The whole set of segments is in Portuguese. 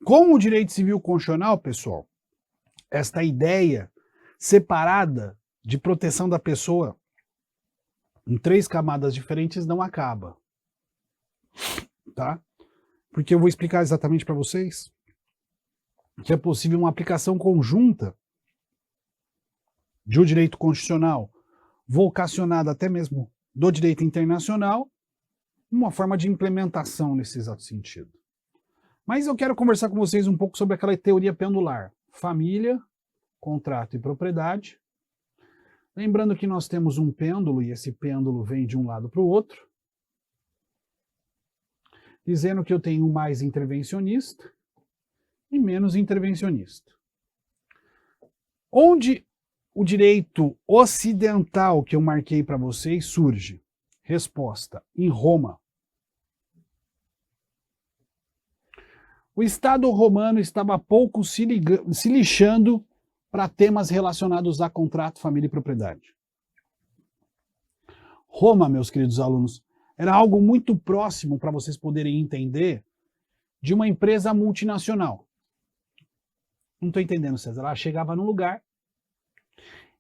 Com o direito civil constitucional, pessoal, esta ideia separada de proteção da pessoa em 3 camadas diferentes não acaba, tá? Porque eu vou explicar exatamente para vocês que é possível uma aplicação conjunta de um direito constitucional, vocacionada até mesmo do direito internacional, uma forma de implementação nesse exato sentido. Mas eu quero conversar com vocês um pouco sobre aquela teoria pendular, família, contrato e propriedade. Lembrando que nós temos um pêndulo, e esse pêndulo vem de um lado para o outro, dizendo que eu tenho mais intervencionista e menos intervencionista. Onde o direito ocidental que eu marquei para vocês surge? Resposta: em Roma. O Estado romano estava pouco se lixando para temas relacionados a contrato, família e propriedade. Roma, meus queridos alunos, era algo muito próximo, para vocês poderem entender, de uma empresa multinacional. Não estou entendendo, César. Ela chegava num lugar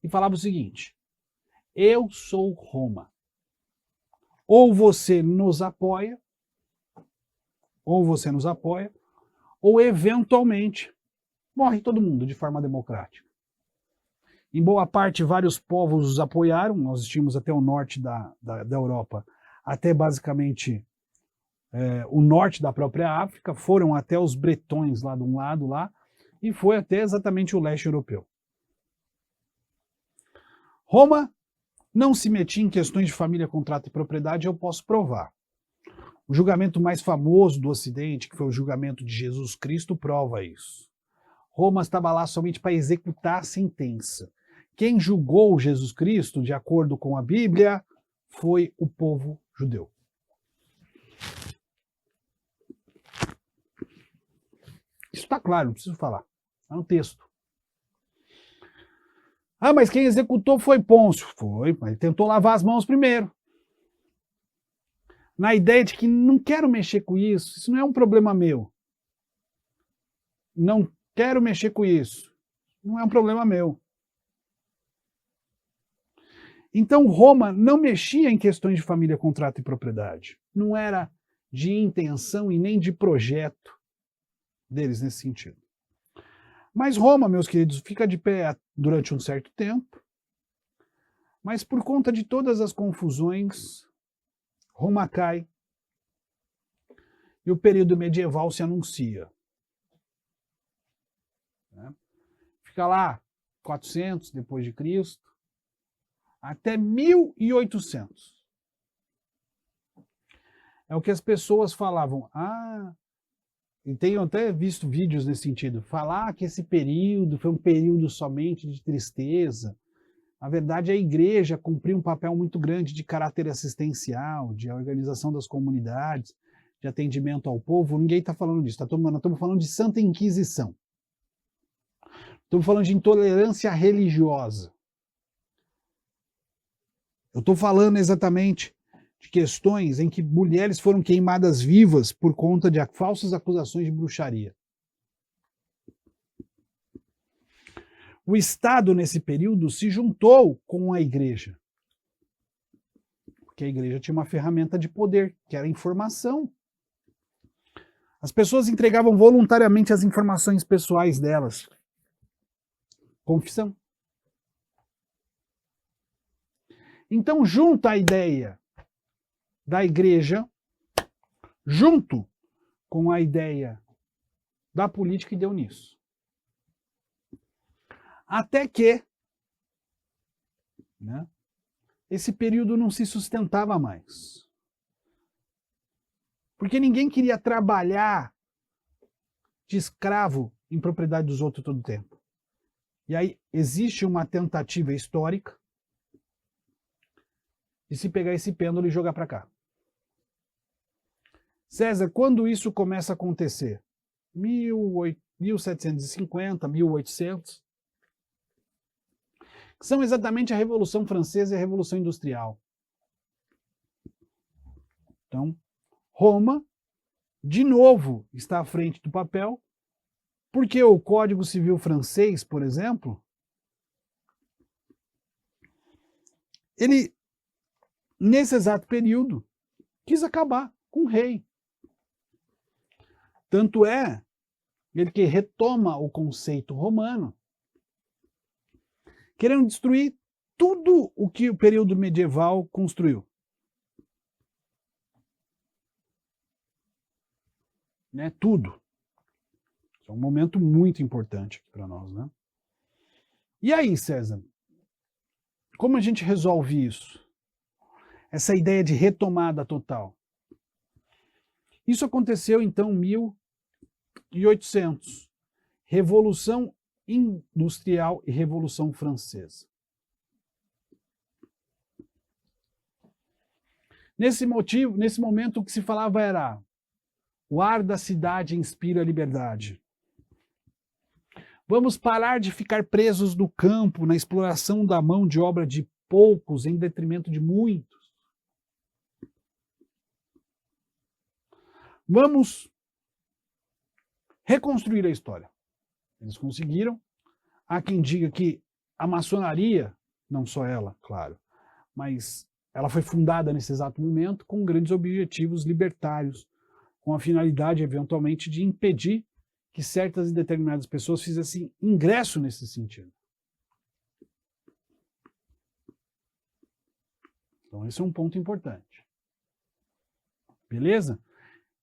e falava o seguinte: eu sou Roma. Ou você nos apoia, ou eventualmente morre todo mundo de forma democrática. Em boa parte, vários povos os apoiaram. Nós tínhamos até o norte da Europa, até basicamente o norte da própria África, foram até os bretões lá de um lado lá, e foi até exatamente o leste europeu. Roma não se metia em questões de família, contrato e propriedade, eu posso provar. O julgamento mais famoso do Ocidente, que foi o julgamento de Jesus Cristo, prova isso. Roma estava lá somente para executar a sentença. Quem julgou Jesus Cristo, de acordo com a Bíblia, foi o povo judeu. Isso está claro, não preciso falar. Está no texto. Ah, mas quem executou foi Pôncio. Foi, mas ele tentou lavar as mãos primeiro. Na ideia de que não quero mexer com isso não é um problema meu. Não quero mexer com isso, não é um problema meu. Então Roma não mexia em questões de família, contrato e propriedade. Não era de intenção e nem de projeto deles nesse sentido. Mas Roma, meus queridos, fica de pé durante um certo tempo, mas por conta de todas as confusões, Roma cai e o período medieval se anuncia. Fica lá 400 depois de Cristo até 1800. É o que as pessoas falavam. E tenho até visto vídeos nesse sentido. Falar que esse período foi um período somente de tristeza. Na verdade, a igreja cumpriu um papel muito grande de caráter assistencial, de organização das comunidades, de atendimento ao povo. Ninguém está falando disso. Nós estamos falando de Santa Inquisição. Estamos falando de intolerância religiosa. Eu estou falando exatamente de questões em que mulheres foram queimadas vivas por conta de falsas acusações de bruxaria. O Estado, nesse período, se juntou com a igreja. Porque a igreja tinha uma ferramenta de poder, que era a informação. As pessoas entregavam voluntariamente as informações pessoais delas. Confissão. Então, junta a ideia da igreja, junto com a ideia da política, e deu nisso. Até que esse período não se sustentava mais. Porque ninguém queria trabalhar de escravo em propriedade dos outros todo o tempo. E aí existe uma tentativa histórica de se pegar esse pêndulo e jogar para cá. César, quando isso começa a acontecer? 1750, 1800. Que são exatamente a Revolução Francesa e a Revolução Industrial. Então, Roma, de novo, está à frente do papel Porque o Código Civil francês, por exemplo, ele, nesse exato período, quis acabar com o rei. Tanto é ele que retoma o conceito romano, querendo destruir tudo o que o período medieval construiu. Né? Tudo. É um momento muito importante aqui para nós, né? E aí, César, como a gente resolve isso? Essa ideia de retomada total. Isso aconteceu, então, em 1800. Revolução Industrial e Revolução Francesa. Nesse momento, o que se falava era: o ar da cidade inspira a liberdade. Vamos parar de ficar presos no campo, na exploração da mão de obra de poucos em detrimento de muitos. Vamos reconstruir a história. Eles conseguiram. Há quem diga que a maçonaria, não só ela, claro, mas ela foi fundada nesse exato momento com grandes objetivos libertários, com a finalidade, eventualmente, de impedir que certas e determinadas pessoas fizessem ingresso nesse sentido. Então esse é um ponto importante. Beleza?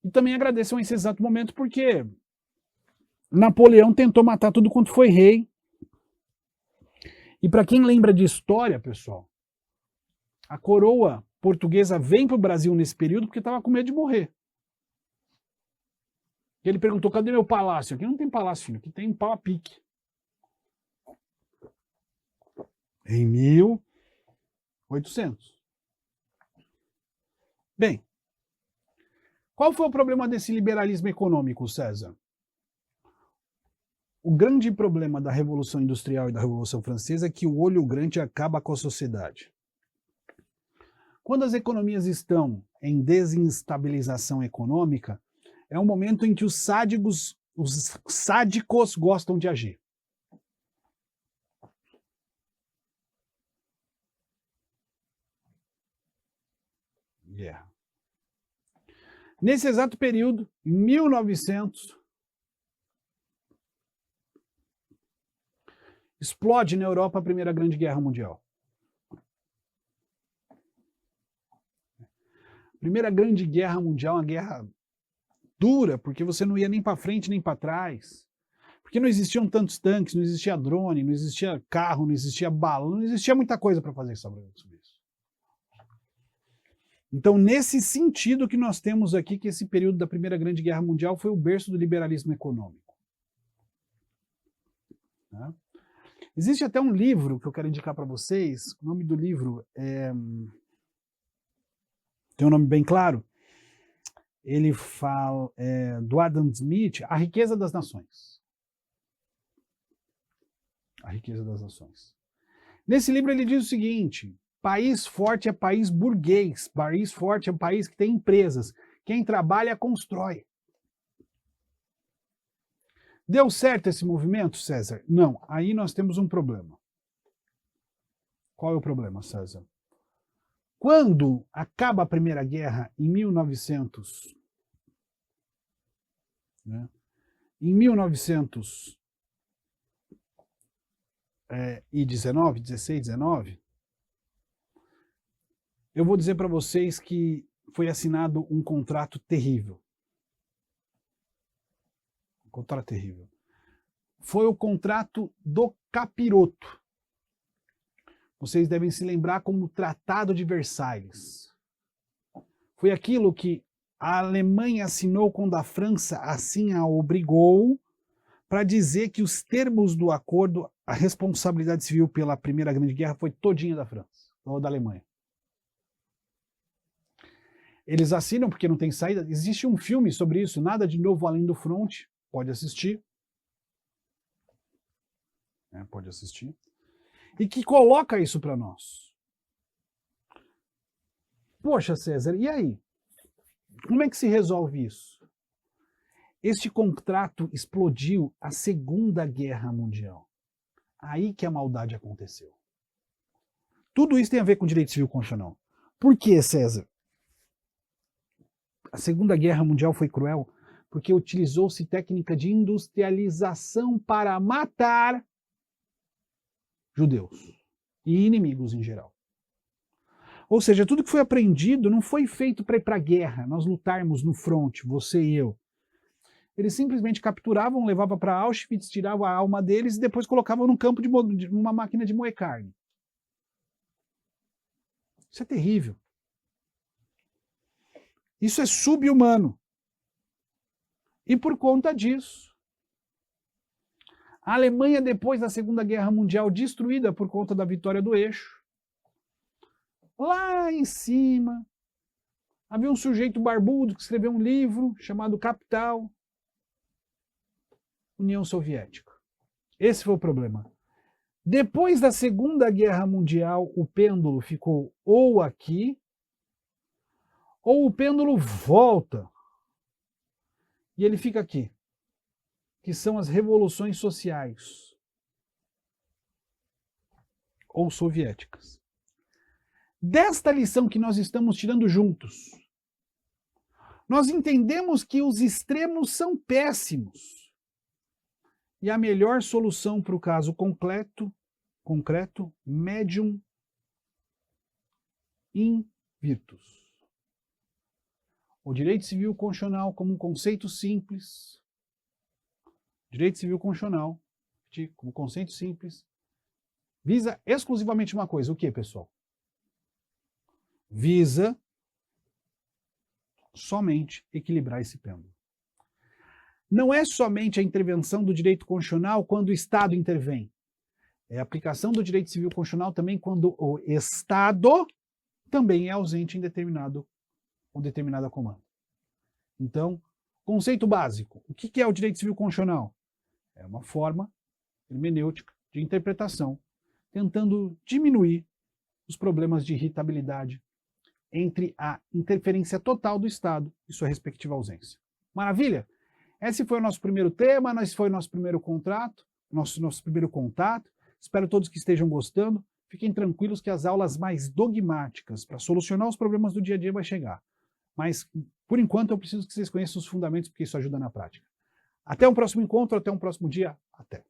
E também agradeço esse exato momento porque Napoleão tentou matar tudo quanto foi rei. E para quem lembra de história, pessoal, a coroa portuguesa vem para o Brasil nesse período porque estava com medo de morrer. Ele perguntou: cadê meu palácio? Aqui não tem palácio, filho, aqui tem pau a pique. Em 1800. Bem, qual foi o problema desse liberalismo econômico, César? O grande problema da Revolução Industrial e da Revolução Francesa é que o olho grande acaba com a sociedade. Quando as economias estão em desestabilização econômica, é um momento em que os sádicos gostam de agir. Yeah. Nesse exato período, em 1900, explode na Europa a Primeira Grande Guerra Mundial. Primeira Grande Guerra Mundial, uma guerra dura, porque você não ia nem para frente nem para trás. Porque não existiam tantos tanques, não existia drone, não existia carro, não existia balão, não existia muita coisa para fazer sobre isso. Então, nesse sentido que nós temos aqui, que esse período da Primeira Grande Guerra Mundial foi o berço do liberalismo econômico. Né? Existe até um livro que eu quero indicar para vocês, o nome do livro tem um nome bem claro, ele fala, do Adam Smith, A Riqueza das Nações. A Riqueza das Nações. Nesse livro ele diz o seguinte: país forte é país burguês, país forte é um país que tem empresas, quem trabalha constrói. Deu certo esse movimento, César? Não, aí nós temos um problema. Qual é o problema, César? Quando acaba a Primeira Guerra, em 1900, né, em 1919, eu vou dizer para vocês que foi assinado um contrato terrível. Um contrato terrível. Foi o contrato do capiroto. Vocês devem se lembrar como o Tratado de Versalhes. Foi aquilo que a Alemanha assinou quando a França assim a obrigou, para dizer que os termos do acordo, a responsabilidade civil pela Primeira Grande Guerra foi todinha da França, ou da Alemanha. Eles assinam porque não tem saída. Existe um filme sobre isso, Nada de Novo Além do Fronte, pode assistir. Pode assistir. E que coloca isso para nós. Poxa, César, e aí? Como é que se resolve isso? Este contrato explodiu a Segunda Guerra Mundial. Aí que a maldade aconteceu. Tudo isso tem a ver com direito civil constitucional. Por que, César? A Segunda Guerra Mundial foi cruel porque utilizou-se técnica de industrialização para matar judeus e inimigos em geral. Ou seja, tudo que foi aprendido não foi feito para ir para a guerra, nós lutarmos no fronte, você e eu. Eles simplesmente capturavam, levavam para Auschwitz, tiravam a alma deles e depois colocavam num campo de uma máquina de moer carne. Isso é terrível. Isso é sub-humano. E por conta disso, a Alemanha, depois da Segunda Guerra Mundial, destruída por conta da vitória do Eixo, lá em cima, havia um sujeito barbudo que escreveu um livro chamado Capital, União Soviética. Esse foi o problema. Depois da Segunda Guerra Mundial, o pêndulo ficou ou aqui, ou o pêndulo volta e ele fica aqui, que são as revoluções sociais ou soviéticas. Desta lição que nós estamos tirando juntos, nós entendemos que os extremos são péssimos. E a melhor solução para o caso concreto, medium in virtus. O direito civil constitucional como um conceito simples, direito civil constitucional como conceito simples, visa exclusivamente uma coisa, o que, pessoal? Visa somente equilibrar esse pêndulo. Não é somente a intervenção do direito constitucional quando o Estado intervém. É a aplicação do direito civil constitucional também quando o Estado também é ausente em determinada comanda. Então, conceito básico. O que é o direito civil constitucional? É uma forma hermenêutica de interpretação, tentando diminuir os problemas de irritabilidade entre a interferência total do Estado e sua respectiva ausência. Maravilha? Esse foi o nosso primeiro tema, esse foi o nosso primeiro contrato, nosso primeiro contato. Espero todos que estejam gostando. Fiquem tranquilos que as aulas mais dogmáticas para solucionar os problemas do dia a dia vai chegar. Mas, por enquanto, eu preciso que vocês conheçam os fundamentos, porque isso ajuda na prática. Até um próximo encontro, até um próximo dia. Até!